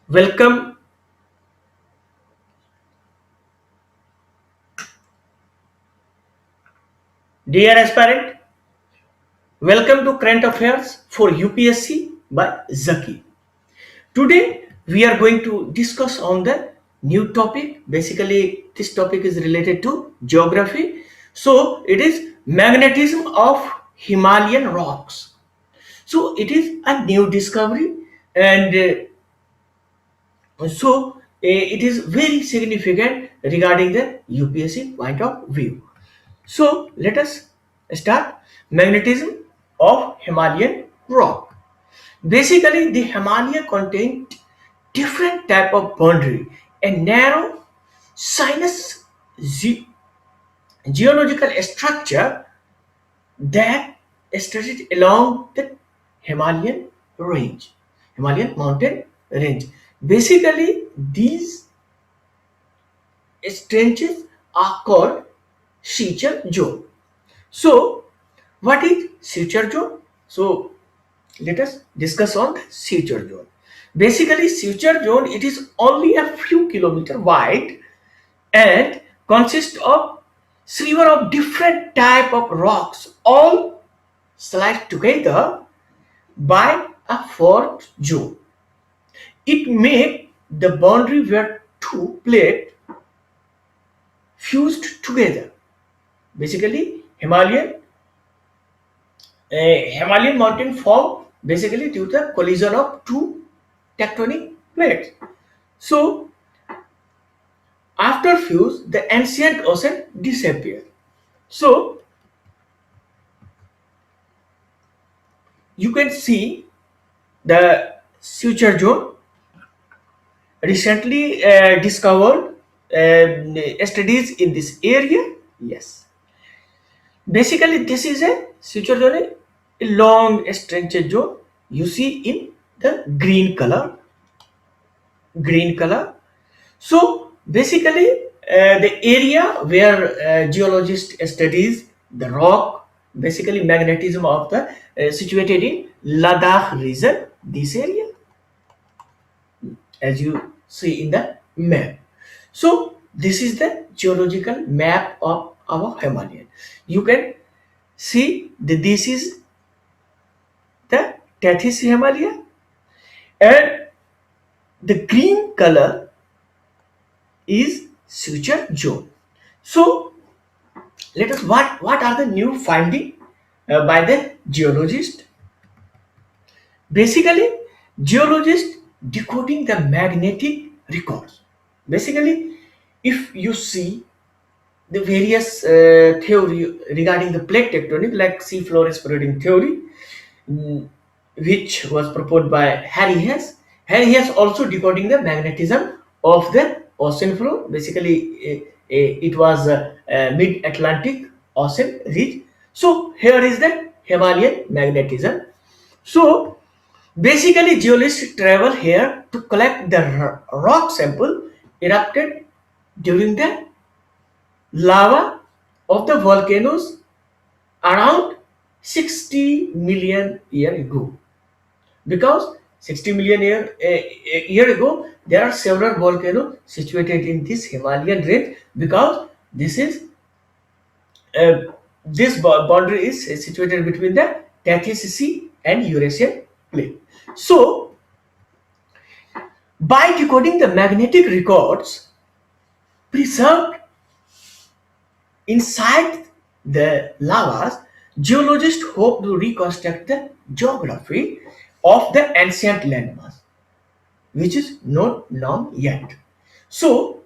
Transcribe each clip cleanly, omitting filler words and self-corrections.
Welcome, dear aspirant. Welcome to Current Affairs for UPSC by Zaki. Today we are going to discuss on the new topic. Basically, this topic is related to geography. So it is magnetism of Himalayan rocks. So it is a new discovery, and it is very significant regarding the UPSC point of view. So let us start. Magnetism of Himalayan rock. Basically, the Himalaya contain different type of boundary, a narrow sinus ge- geological structure that stretches along the Himalayan range, Himalayan mountain range. Basically, these trenches are called Sheacher zone. So, what is suture zone? So, let us discuss on the suture zone. Basically, suture zone it is only a few kilometers wide and consists of several of different type of rocks, all sliced together by a fourth zone. It make the boundary where two plates fused together. Basically, Himalayan mountain form basically due to the collision of two tectonic plates. So after fuse, the ancient ocean disappear. So you can see the suture zone recently discovered studies in this area. Yes, basically this is a suture zone, a long stretched zone. You see in the green color. So basically, the area where geologists studies the rock, basically magnetism of the situated in Ladakh region. This area, as you see in the map. So this is the geological map of our Himalayan. You can see that this is the Tethys Himalaya, and the green color is suture zone. So let us what are the new finding by the geologist. Basically, geologists decoding the magnetic records. Basically, if you see the various theory regarding the plate tectonic like seafloor spreading theory, mm, which was proposed by Harry Hess. Harry Hess also decoding the magnetism of the ocean floor. Basically, it was mid-Atlantic ocean ridge. So here is the Himalayan magnetism. So basically, geologists travel here to collect the rock sample erupted during the lava of the volcanoes around 60 million year ago. Because 60 million year ago there are several volcanoes situated in this Himalayan range, because this is uh, this boundary is situated between the Tethys Sea and Eurasian plate. So by decoding the magnetic records preserved inside the lavas, geologists hope to reconstruct the geography of the ancient landmass, which is not known yet. So,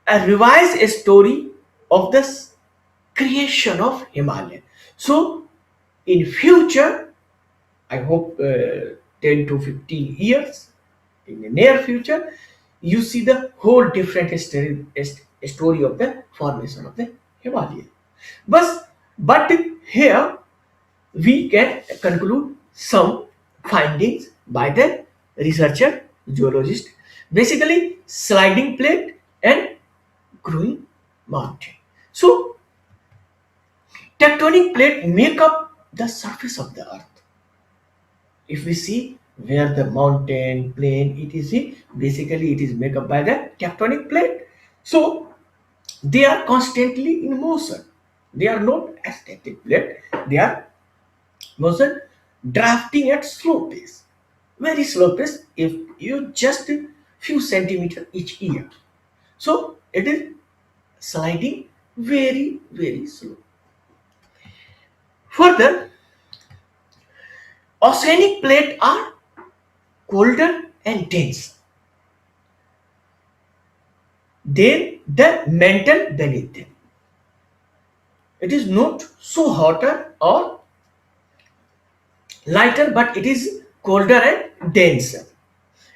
a revised story of the creation of Himalaya. So, in future, I hope 10 to 15 years, in the near future, you see the whole different story of the formation of the Himalaya. But here we can conclude some findings by the researcher geologist. Basically, sliding plate and growing mountain. So, tectonic plate make up the surface of the earth. If we see where the mountain, plain, etc. Basically, it is made up by the tectonic plate. So they are constantly in motion. They are not a static plate. They are motion, drafting at slow pace, very slow pace. If you just few centimeter each year, so it is sliding very slow. Further, oceanic plate are colder and dense than the mantle beneath them. It is not so hotter or lighter, but it is colder and denser.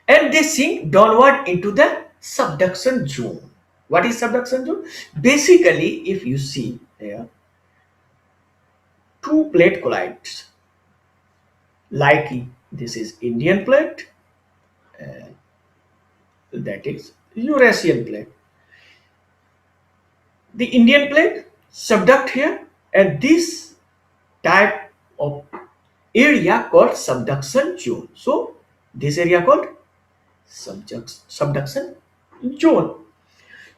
And they sink downward into the subduction zone. What is subduction zone? Basically, if you see here, two plate collides, like this is Indian plate, that is Eurasian plate. The Indian plate subduct here, and this type of area called subduction zone. So this area called subduction zone.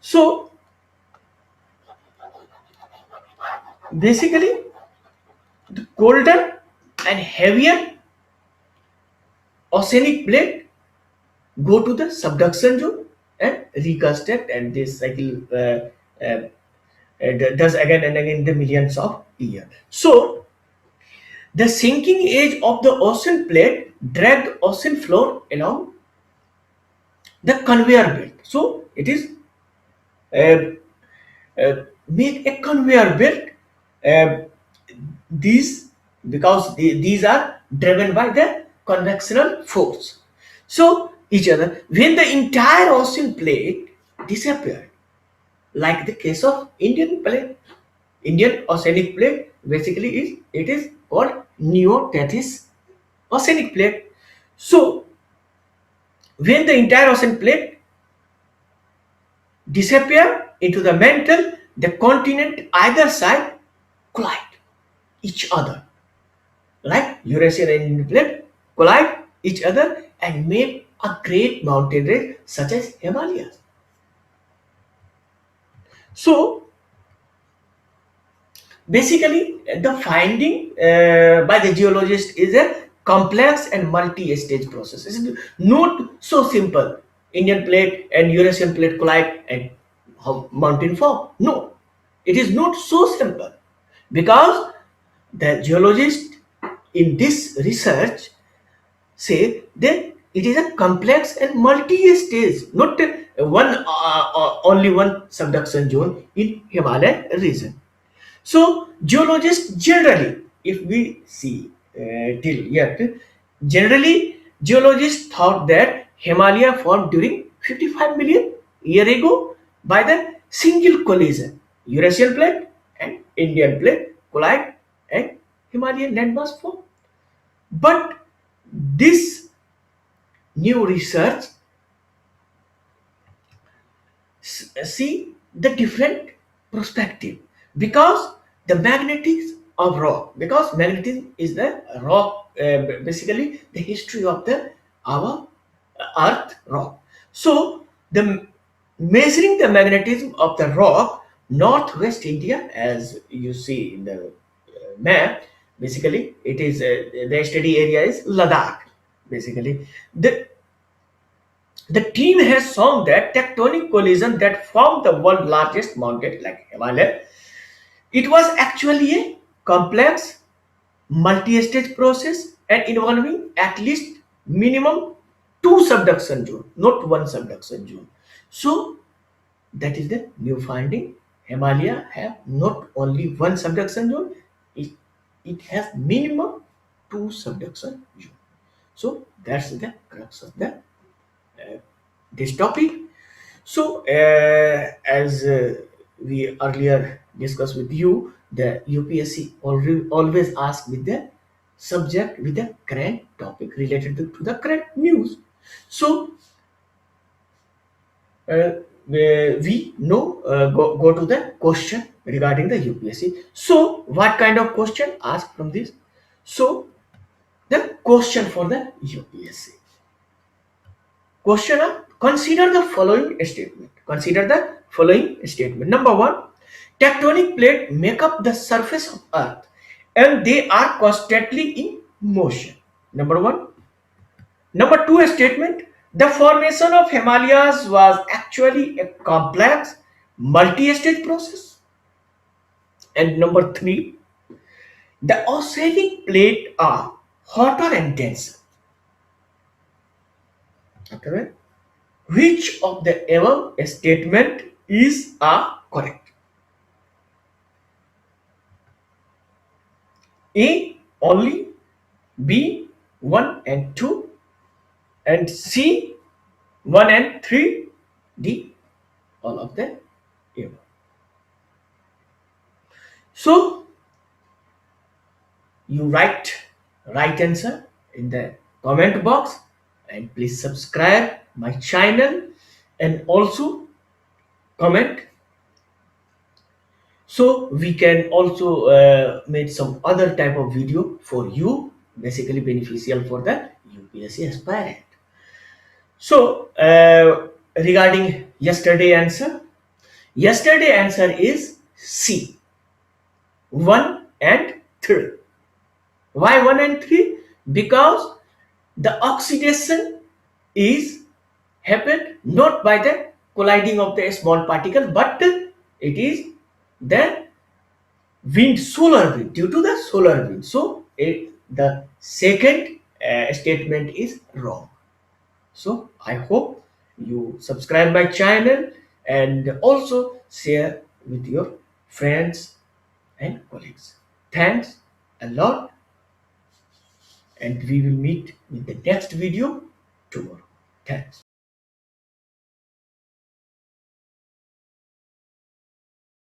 So basically, the colder and heavier oceanic plate go to the subduction zone and reconstruct, and this cycle does again and again the millions of years. So the sinking edge of the ocean plate dragged ocean floor along the conveyor belt. So it is uh, make a conveyor belt. Uh, these because these are driven by the convectional force. So each other when the entire ocean plate disappeared, like the case of Indian plate, Indian oceanic plate basically is called Neotethys oceanic plate. So when the entire ocean plate disappear into the mantle, the continent either side collide each other, like Eurasian and Indian plate collide each other and make a great mountain range such as Himalayas. So basically, the finding by the geologist is a complex and multi-stage process. It's not so simple. Indian plate and Eurasian plate collide and how mountain form. No, it is not so simple because the geologist in this research say that it is a complex and multi-stage, not only one subduction zone in Himalayan region. So geologists generally, if we see till yet, generally geologists thought that Himalaya formed during 55 million year ago by the single collision. Eurasian plate and Indian plate collide and Himalayan landmass form. But this new research see the different perspective because the magnetism of rock, because magnetism is the rock, basically the history of the our earth rock. So the measuring the magnetism of the rock northwest India, as you see in the map, basically it is the study area is Ladakh. Basically the team has shown that tectonic collision that formed the world's largest mountain like Himalaya, it was actually a complex multi-stage process and involving at least minimum two subduction zones, not one subduction zone. So that is the new finding. Himalaya have not only one subduction zone, it, it has minimum two subduction zone. So that's the crux of the this topic. So, as we earlier discussed with you, the UPSC always asks with the subject with the current topic related to the current news. So, we know go to the question regarding the UPSC. So, what kind of question asked from this? So, The question for the UPSC. Question of consider the following statement. Consider the following statement. Number one, tectonic plate make up the surface of Earth and they are constantly in motion. Number one. Number two statement, the formation of Himalayas was actually a complex multi-stage process. And number three, the oceanic plate are hotter and denser. Okay. Which of the above statement is correct? A only, B 1 and 2, and C 1 and 3, D all of the above. So you write right answer in the comment box, and please subscribe my channel and also comment, so we can also make some other type of video for you, basically beneficial for the UPSC aspirant. So regarding yesterday answer is C 1 and 3. Why 1 and 3? Because the oxidation is happened not by the colliding of the small particle, but it is the wind, solar wind, due to the solar wind. So the second statement is wrong. So I hope you subscribe my channel and also share with your friends and colleagues. Thanks a lot, and we will meet with the next video tomorrow. Thanks.